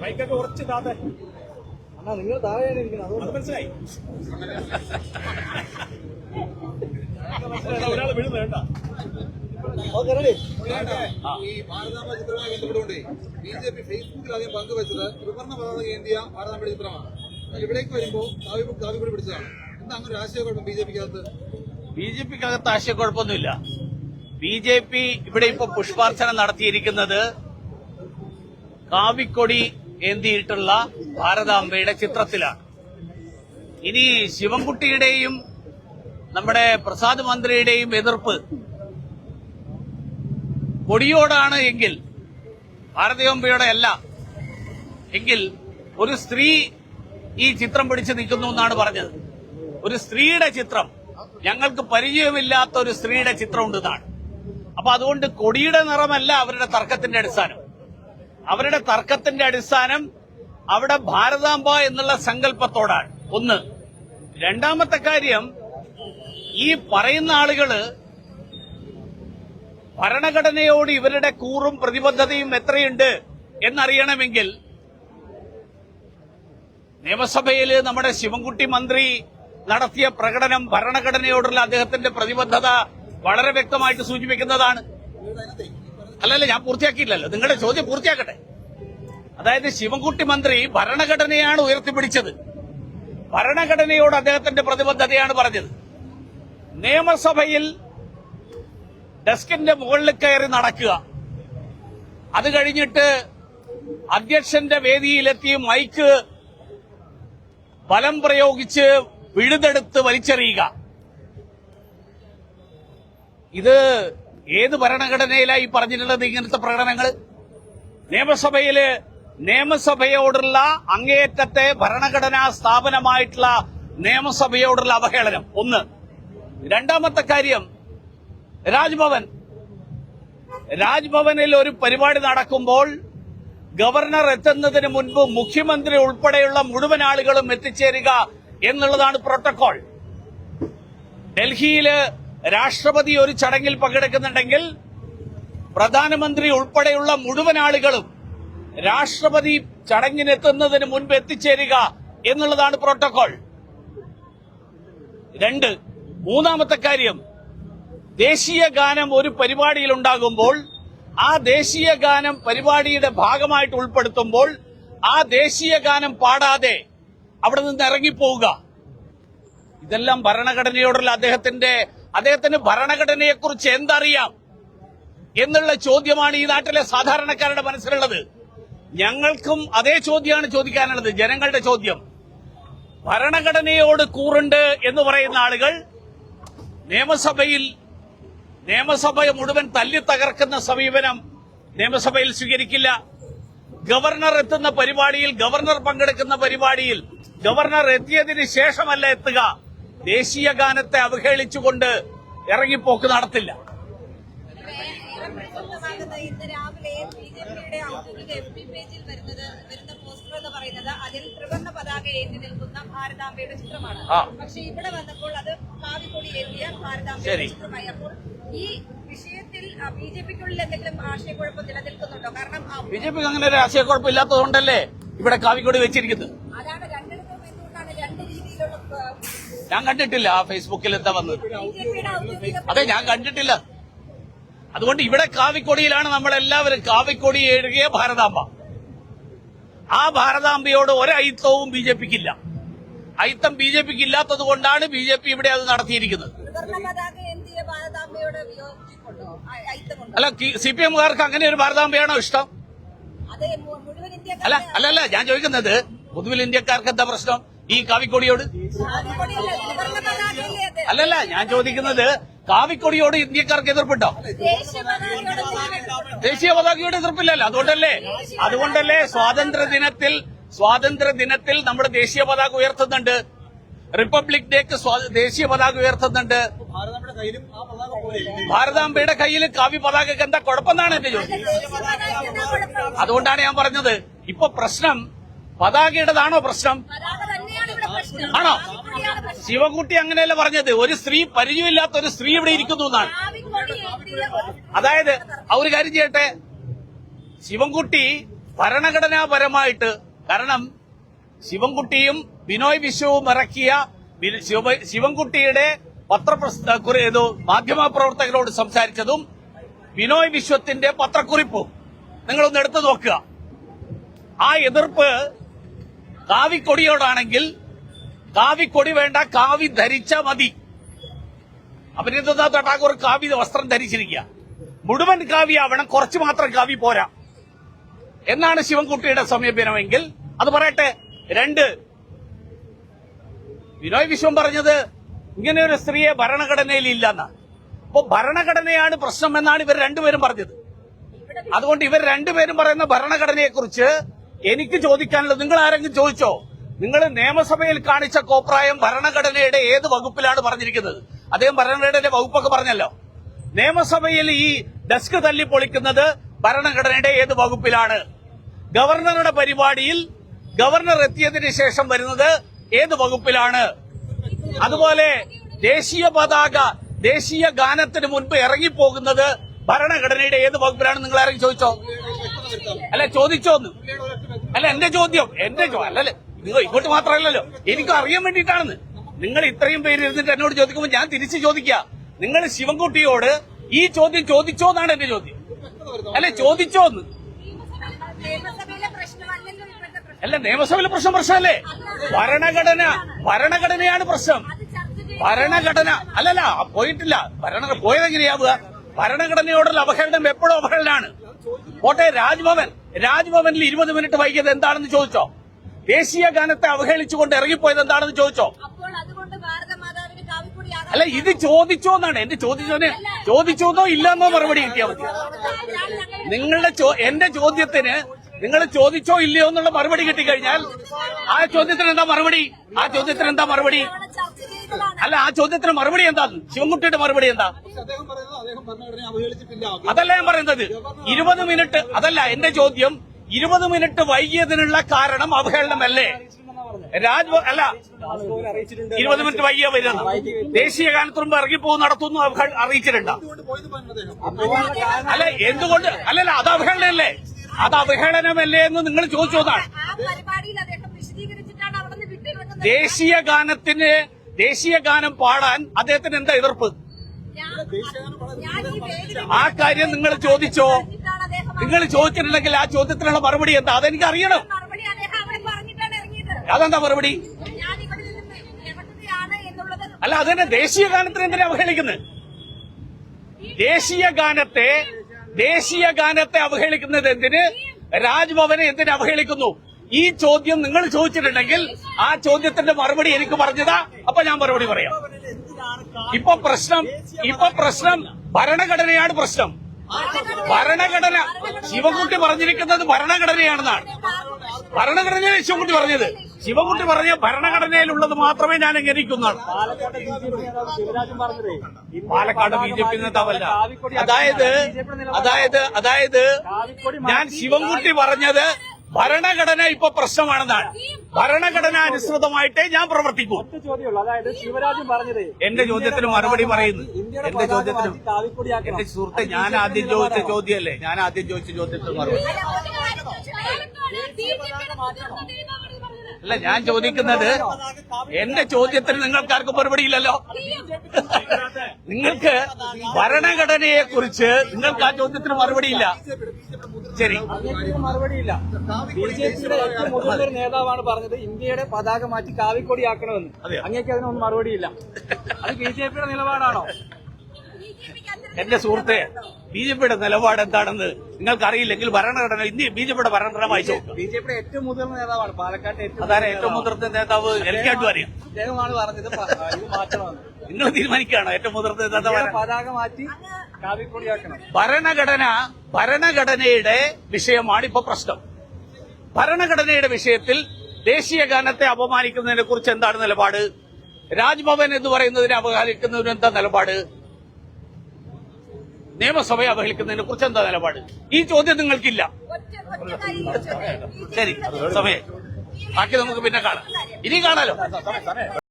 മൈക്കൊക്കെ ഉറച്ച് താതെ അണ്ണാ നിങ്ങൾ താഴെയാണ് ഇരിക്കുന്നത്, അത് മനസ്സിലായി. ഒരാൾ വീഴുന്ന വേണ്ട. ഈ ഭാരതാംബ ചിത്രവുമായി ബന്ധപ്പെട്ടുകൊണ്ട് ബിജെപി ഫേസ്ബുക്കിൽ ആദ്യം പങ്കുവച്ചത് ത്രിവർണ്ണ പതാക ഏന്തിയ ഭാരതാംബയുടെ ചിത്രമാണ്. ഇവിടേക്ക് വരുമ്പോൾ കാവിപ്പൊടി പിടിച്ചതാണ്. എന്താ അങ്ങനെ ഒരു ആശയക്കുഴപ്പം ബിജെപിക്കകത്ത്? ബിജെപിക്കകത്ത് ആശയക്കുഴപ്പമൊന്നുമില്ല. ബിജെപി ഇവിടെ ഇപ്പൊ പുഷ്പാർച്ചന നടത്തിയിരിക്കുന്നത് കാവിക്കൊടി ഏന്തിയിട്ടുള്ള ഭാരതാംബയുടെ ചിത്രത്തിലാണ്. ഇനി ശിവൻകുട്ടിയുടെയും നമ്മുടെ പ്രസാദ് മന്ത്രിയുടെയും എതിർപ്പ് കൊടിയോടാണ് എങ്കിൽ, ഭാരതാംബയുടെ അല്ല എങ്കിൽ, ഒരു സ്ത്രീ ഈ ചിത്രം പിടിച്ചു നിൽക്കുന്നു എന്നാണ് പറഞ്ഞത്. ഒരു സ്ത്രീയുടെ ചിത്രം, ഞങ്ങൾക്ക് പരിചയമില്ലാത്ത ഒരു സ്ത്രീയുടെ ചിത്രം ഉണ്ടെന്നാണ്. അപ്പൊ അതുകൊണ്ട് കൊടിയുടെ നിറമല്ല അവരുടെ തർക്കത്തിന്റെ അടിസ്ഥാനം. അവരുടെ തർക്കത്തിന്റെ അടിസ്ഥാനം അവിടെ ഭാരതാംബ എന്നുള്ള സങ്കല്പത്തോടാണ്. ഒന്ന്. രണ്ടാമത്തെ കാര്യം, ഈ പറയുന്ന ആളുകള് ഭരണഘടനയോട് ഇവരുടെ കൂറും പ്രതിബദ്ധതയും എത്രയുണ്ട് എന്നറിയണമെങ്കിൽ നിയമസഭയിൽ നമ്മുടെ ശിവൻകുട്ടി മന്ത്രി നടത്തിയ പ്രകടനം ഭരണഘടനയോടുള്ള അദ്ദേഹത്തിന്റെ പ്രതിബദ്ധത വളരെ വ്യക്തമായിട്ട് സൂചിപ്പിക്കുന്നതാണ്. അല്ലല്ല, ഞാൻ പൂർത്തിയാക്കിയില്ലല്ലോ, നിങ്ങളുടെ ചോദ്യം പൂർത്തിയാക്കട്ടെ. അതായത് ശിവൻകുട്ടി മന്ത്രി ഭരണഘടനയാണ് ഉയർത്തിപ്പിടിച്ചത്, ഭരണഘടനയോട് അദ്ദേഹത്തിന്റെ പ്രതിബദ്ധതയാണ് പറഞ്ഞത്. നിയമസഭയിൽ ഡെസ്കിന്റെ മുകളിൽ കയറി നടക്കുക, അത് കഴിഞ്ഞിട്ട് അധ്യക്ഷന്റെ വേദിയിലെത്തി മൈക്ക് ബലം പ്രയോഗിച്ച് പിഴുതെടുത്ത് വലിച്ചെറിയുക, ഇത് ഏത് ഭരണഘടനയിലായി പറഞ്ഞിട്ടുള്ളത്? ഇങ്ങനത്തെ പ്രകടനങ്ങൾ നിയമസഭയോടുള്ള അങ്ങേയറ്റത്തെ ഭരണഘടനാ സ്ഥാപനമായിട്ടുള്ള നിയമസഭയോടുള്ള അവഹേളനം ഒന്ന്. രണ്ടാമത്തെ കാര്യം, രാജ്ഭവനിൽ ഒരു പരിപാടി നടക്കുമ്പോൾ ഗവർണർ എത്തുന്നതിന് മുൻപ് മുഖ്യമന്ത്രി ഉൾപ്പെടെയുള്ള മുഴുവൻ ആളുകളും എത്തിച്ചേരുക എന്നുള്ളതാണ് പ്രോട്ടോകോൾ. ഡൽഹിയില് രാഷ്ട്രപതി ഒരു ചടങ്ങിൽ പങ്കെടുക്കുന്നുണ്ടെങ്കിൽ പ്രധാനമന്ത്രി ഉൾപ്പെടെയുള്ള മുഴുവൻ ആളുകളും രാഷ്ട്രപതി ചടങ്ങിനെത്തുന്നതിന് മുൻപ് എത്തിച്ചേരുക എന്നുള്ളതാണ് പ്രോട്ടോകോൾ. മൂന്നാമത്തെ കാര്യം, ദേശീയ ഗാനം ഒരു പരിപാടിയിൽ ഉണ്ടാകുമ്പോൾ ആ ദേശീയ ഗാനം പരിപാടിയുടെ ഭാഗമായിട്ട് ഉൾപ്പെടുത്തുമ്പോൾ ആ ദേശീയ ഗാനം പാടാതെ അവിടെ നിന്ന് ഇറങ്ങിപ്പോവുക, ഇതെല്ലാം ഭരണഘടനയോടുള്ള അദ്ദേഹത്തിന് ഭരണഘടനയെക്കുറിച്ച് എന്തറിയാം എന്നുള്ള ചോദ്യമാണ് ഈ നാട്ടിലെ സാധാരണക്കാരുടെ മനസ്സിലുള്ളത്. ഞങ്ങൾക്കും അതേ ചോദ്യമാണ് ചോദിക്കാനുള്ളത്, ജനങ്ങളുടെ ചോദ്യം. ഭരണഘടനയോട് കൂറുണ്ട് എന്ന് പറയുന്ന ആളുകൾ നിയമസഭ മുഴുവൻ തല്ലി തകർക്കുന്ന സമീപനം നിയമസഭയിൽ സ്വീകരിക്കില്ല. ഗവർണർ എത്തുന്ന പരിപാടിയിൽ, ഗവർണർ പങ്കെടുക്കുന്ന പരിപാടിയിൽ ഗവർണർ എത്തിയതിന് ശേഷമല്ല എത്തുക, ദേശീയ ഗാനത്തെ അവഹേളിച്ചുകൊണ്ട് ഇറങ്ങിപ്പോക്ക് നടത്തില്ല. ഇന്ന് രാവിലെ ബിജെപിയുടെ ഔദ്യോഗിക FB പേജിൽ വരുന്ന പോസ്റ്റർ എന്ന് പറയുന്നത് അതിൽ ത്രിവർണ്ണ പതാക ഏന്തി നിൽക്കുന്ന ഭാരതാംബയുടെ ചിത്രമാണ്. പക്ഷെ ഇവിടെ വന്നപ്പോൾ അത് കാവിക്കൊടി ഏന്തിയ ഭാരതാംബയുടെ ചിത്രമായി. അപ്പോൾ ഈ വിഷയത്തിൽ ബിജെപിക്കുള്ളിൽ എന്തെങ്കിലും ആശയക്കുഴപ്പം നിലനിൽക്കുന്നുണ്ടോ? കാരണം ബിജെപിക്ക് അങ്ങനെ ഒരു ആശയക്കുഴപ്പം ഇല്ലാത്തതുകൊണ്ടല്ലേ ഇവിടെ കാവിക്കൊടി വെച്ചിരിക്കുന്നത്. അതാണ് രണ്ടിടത്തും എന്തുകൊണ്ടാണ് രണ്ട് രീതിയിലുള്ള? ഞാൻ കണ്ടിട്ടില്ല ആ ഫേസ്ബുക്കിൽ എന്താ വന്നത്. അതെ, ഞാൻ കണ്ടിട്ടില്ല. അതുകൊണ്ട് ഇവിടെ കാവിക്കൊടിയിലാണ് നമ്മളെല്ലാവരും. കാവിക്കൊടി എഴുതിയ ഭാരതാംബ, ആ ഭാരതാംബയോട് ഒരയിത്തവും ബിജെപിക്കില്ല. അയിത്തം ബിജെപിക്ക് ഇല്ലാത്തത് കൊണ്ടാണ് ബിജെപി ഇവിടെ അത് നടത്തിയിരിക്കുന്നത്. അല്ല, CPM-കാർക്ക് അങ്ങനെ ഒരു ഭാരതാംബയാണോ ഇഷ്ടം? അല്ലല്ല, ഞാൻ ചോദിക്കുന്നത് പൊതുവിൽ ഇന്ത്യക്കാർക്ക് എന്താ പ്രശ്നം ഈ കാവിക്കൊടിയോട്? അല്ലല്ല, ഞാൻ ചോദിക്കുന്നത് കാവിക്കൊടിയോട് ഇന്ത്യക്കാർക്ക് എതിർപ്പുണ്ടോ? ദേശീയ പതാകയോട് എതിർപ്പില്ലല്ലോ. അതുകൊണ്ടല്ലേ സ്വാതന്ത്ര്യ ദിനത്തിൽ നമ്മുടെ ദേശീയ പതാക ഉയർത്തുന്നുണ്ട്, റിപ്പബ്ലിക് ഡേക്ക് ദേശീയ പതാക ഉയർത്തുന്നുണ്ട്. ഭാരതാംബയുടെ കയ്യിൽ കാവ്യ പതാകക്ക് എന്താ കുഴപ്പമെന്നാണ് എന്റെ ചോദ്യം. അതുകൊണ്ടാണ് ഞാൻ പറഞ്ഞത്, ഇപ്പൊ പ്രശ്നം പതാകയുടേതാണോ പ്രശ്നം? ആണോ? ശിവൻകുട്ടി അങ്ങനെയല്ല പറഞ്ഞത്, ഒരു സ്ത്രീ, പരിചയമില്ലാത്ത ഒരു സ്ത്രീ ഇവിടെ ഇരിക്കുന്നു എന്നാണ്. അതായത് ഒരു കാര്യം ചെയ്യട്ടെ, ശിവൻകുട്ടി ഭരണഘടനാപരമായിട്ട്, കാരണം ശിവൻകുട്ടിയും ബിനോയ് വിശ്വവും ഇറക്കിയ ശിവൻകുട്ടിയുടെ മാധ്യമപ്രവർത്തകരോട് സംസാരിച്ചതും ബിനോയ് വിശ്വത്തിന്റെ പത്രക്കുറിപ്പും നിങ്ങളൊന്ന് എടുത്തു നോക്കുക. ആ എതിർപ്പ് കാവിക്കൊടിയോടാണെങ്കിൽ കാവിക്കൊടി വേണ്ട, കാവി ധരിച്ച മതി. അഭിനന്ദനാഥ് ടാഗോർ കാവി വസ്ത്രം ധരിച്ചിരിക്കുക. മുഴുവൻ കാവി ആവണം, കുറച്ച് മാത്രം കാവി പോരാ എന്നാണ് ശിവൻകുട്ടിയുടെ സമീപനമെങ്കിൽ അത് പറയട്ടെ. 2, ബിനോയ് വിശ്വം പറഞ്ഞത് ഇങ്ങനെ ഒരു സ്ത്രീയെ ഭരണഘടനയിൽ ഇല്ലെന്നാണ്. അപ്പൊ ഭരണഘടനയാണ് പ്രശ്നം എന്നാണ് ഇവർ രണ്ടുപേരും പറഞ്ഞത്. അതുകൊണ്ട് ഇവർ രണ്ടുപേരും പറയുന്ന ഭരണഘടനയെക്കുറിച്ച് എനിക്ക് ചോദിക്കാനുള്ളത്, നിങ്ങൾ ആരെങ്കിലും ചോദിച്ചോ? നിങ്ങൾ നിയമസഭയിൽ കാണിച്ച കോപ്രായം ഭരണഘടനയുടെ ഏത് വകുപ്പിലാണ് പറഞ്ഞിരിക്കുന്നത്? അദ്ദേഹം ഭരണഘടനയുടെ വകുപ്പൊക്കെ പറഞ്ഞല്ലോ. നിയമസഭയിൽ ഈ ഡെസ്ക് തല്ലിപ്പൊളിക്കുന്നത് ഭരണഘടനയുടെ ഏത് വകുപ്പിലാണ്? ഗവർണറുടെ പരിപാടിയിൽ ഗവർണർ എത്തിയതിനു ശേഷം വരുന്നത് ഏത് വകുപ്പിലാണ്? അതുപോലെ ദേശീയ പതാക ദേശീയ ഗാനത്തിന് മുൻപ് ഇറങ്ങിപ്പോകുന്നത് ഭരണഘടനയുടെ ഏത് വകുപ്പിലാണ്? നിങ്ങൾ ആരെങ്കിലും ചോദിച്ചോ? അല്ല, ചോദിച്ചോന്ന്. അല്ല, എന്റെ ചോദ്യം അല്ലല്ലേ, നിങ്ങൾ ഇങ്ങോട്ട് മാത്രമല്ലല്ലോ, എനിക്ക് അറിയാൻ വേണ്ടിയിട്ടാണെന്ന്. നിങ്ങൾ ഇത്രയും പേര് ഇരുന്നിട്ട് എന്നോട് ചോദിക്കുമ്പോൾ ഞാൻ തിരിച്ചു ചോദിക്കുക, നിങ്ങൾ ശിവൻകുട്ടിയോട് ഈ ചോദ്യം ചോദിച്ചോ എന്നാണ് എന്റെ ചോദ്യം. അല്ലെ, ചോദിച്ചോന്ന്. അല്ല, നിയമസഭയിലെ പ്രശ്നമല്ലേ? ഭരണഘടനയാണ് പ്രശ്നം. ഭരണഘടന അല്ലല്ല, പോയിട്ടില്ല. പോയതെങ്ങനെയാവുക? ഭരണഘടനയോടുള്ള അവഹേളനം എപ്പോഴും അവഹേളനാണ്. കോട്ടെ രാജ്ഭവനിൽ 20 മിനിറ്റ് വൈകിയത് എന്താണെന്ന് ചോദിച്ചോ? ദേശീയ ഗാനത്തെ അവഹേളിച്ചുകൊണ്ട് ഇറങ്ങിപ്പോയത് എന്താണെന്ന് ചോദിച്ചോ? അല്ല, ഇത് ചോദിച്ചോ എന്നാണ് എന്റെ ചോദിച്ചോന്നോ ഇല്ലെന്നോ മറുപടി കിട്ടിയാൽ മതി. എന്റെ ചോദ്യത്തിന് നിങ്ങൾ ചോദിച്ചോ ഇല്ലയോ എന്നുള്ള മറുപടി കിട്ടിക്കഴിഞ്ഞാൽ ആ ചോദ്യത്തിന് എന്താ മറുപടി? അല്ല, ആ ചോദ്യത്തിന് മറുപടി എന്താ? ശിവൻകുട്ടിയുടെ മറുപടി എന്താ? അതല്ല ഞാൻ പറയുന്നത്. 20 മിനിറ്റ് അതല്ല എന്റെ ചോദ്യം. 20 മിനിറ്റ് വൈകിയതിനുള്ള കാരണം അവഹേളനമല്ലേ? അല്ല, 20 മിനിറ്റ് വൈകിയ വരുന്ന ദേശീയ ഗാനത്തുമ്പ് ഇറങ്ങിപ്പോ നടത്തുന്നു അറിയിച്ചിട്ടുണ്ടോ? അല്ല, എന്തുകൊണ്ട്? അല്ലല്ല, അത് അവഹേളനമല്ലേ? അത് അവഹേളനമല്ലേ എന്ന് നിങ്ങൾ ചോദിച്ചതാണ്. ദേശീയ ഗാനം പാടാൻ അദ്ദേഹത്തിന് എന്താ എതിർപ്പ്? ആ കാര്യം നിങ്ങൾ ചോദിച്ചോ? നിങ്ങൾ ചോദിച്ചിട്ടുണ്ടെങ്കിൽ ആ ചോദ്യത്തിനുള്ള മറുപടി എന്താ? അതെനിക്ക് അറിയണം. അതെന്താ മറുപടി? അല്ല, അതന്നെ ദേശീയ ഗാനത്തിന് എന്തിനാ അവഹേളിക്കുന്നത്? ദേശീയ ഗാനത്തെ അവഹേളിക്കുന്നത് എന്തിന്? രാജ്ഭവനെ എന്തിന് അവഹേളിക്കുന്നു? ഈ ചോദ്യം നിങ്ങൾ ചോദിച്ചിട്ടുണ്ടെങ്കിൽ ആ ചോദ്യത്തിന്റെ മറുപടി എനിക്ക് പറഞ്ഞതാ. അപ്പൊ ഞാൻ മറുപടി പറയാം. ഇപ്പൊ പ്രശ്നം ഭരണഘടനയാണ് പ്രശ്നം. ഭരണഘടന ശിവൻകുട്ടി പറഞ്ഞിരിക്കുന്നത് ഭരണഘടനയാണെന്നാണ്. ഭരണഘടനയാണ് ശിവൻകുട്ടി പറഞ്ഞത്. ശിവൻകുട്ടി പറഞ്ഞ ഭരണഘടനയിലുള്ളത് മാത്രമേ ഞാൻ അംഗീകരിക്കുന്നതാണ്. പാലക്കാട് BJP നേതാവല്ല. അതായത് ഞാൻ ശിവൻകുട്ടി പറഞ്ഞത് ഭരണഘടന ഇപ്പൊ പ്രശ്നമാണെന്നാണ്. ഭരണഘടനാനുസൃതമായിട്ടേ ഞാൻ പ്രവർത്തിക്കൂ. എന്റെ ചോദ്യത്തിന് മറുപടി പറയുന്നു. എന്റെ സുഹൃത്തെ, ഞാൻ ആദ്യം ചോദിച്ച ചോദ്യമല്ലേ? ഞാൻ ആദ്യം ചോദിച്ച ചോദ്യത്തിന് മറുപടി അല്ല ഞാൻ ചോദിക്കുന്നത്. എന്റെ ചോദ്യത്തിന് നിങ്ങൾക്കാർക്കും മറുപടിയില്ലല്ലോ. നിങ്ങൾക്ക് ഭരണഘടനയെ കുറിച്ച് നിങ്ങൾക്ക് ആ ചോദ്യത്തിന് മറുപടിയില്ല. ശരി, മറുപടിയില്ല. BJPയുടെ ഏറ്റവും മുതിർന്ന ഒരു നേതാവാണ് പറഞ്ഞത് ഇന്ത്യയുടെ പതാക മാറ്റി കാവിക്കൊടിയാക്കണമെന്ന്. അങ്ങേക്ക് അതിനൊന്നും മറുപടിയില്ല. അത് BJPയുടെ നിലപാടാണോ? എന്റെ സുഹൃത്തെ, BJPയുടെ നിലപാട് എന്താണെന്ന് നിങ്ങൾക്ക് അറിയില്ലെങ്കിൽ ഭരണഘടന BJPയുടെ ഭരണഘടന വായിച്ചു. BJPയുടെ ഏറ്റവും മുതിർന്ന നേതാവാണ് പാലക്കാട്ടെ. അതാണ് ഏറ്റവും മുതിർന്ന നേതാവ്. എനിക്കായിട്ടും അറിയാം. അദ്ദേഹമാണ് പറഞ്ഞത് ഇത് മാറ്റണമെന്ന്. നിങ്ങൾ തീരുമാനിക്കുകയാണോ ഏറ്റവും മുതിർന്ന നേതാവ്? പതാക മാറ്റി കാവിക്കൊടിയാക്കണം. ഭരണഘടനയുടെ വിഷയമാണ് ഇപ്പൊ പ്രശ്നം. ഭരണഘടനയുടെ വിഷയത്തിൽ ദേശീയ ഗാനത്തെ അപമാനിക്കുന്നതിനെ കുറിച്ച് എന്താണ് നിലപാട്? രാജ്ഭവൻ എന്ന് പറയുന്നതിനെ അവഹേളിക്കുന്നതിന് എന്താ നിലപാട്? നിയമസഭയെ അവഹേളിക്കുന്നതിനെ കുറിച്ച് എന്താ നിലപാട്? ഈ ചോദ്യം നിങ്ങൾക്കില്ല. ശരി, സമയം ബാക്കി നമുക്ക് പിന്നെ കാണാം. ഇനി കാണാലോ.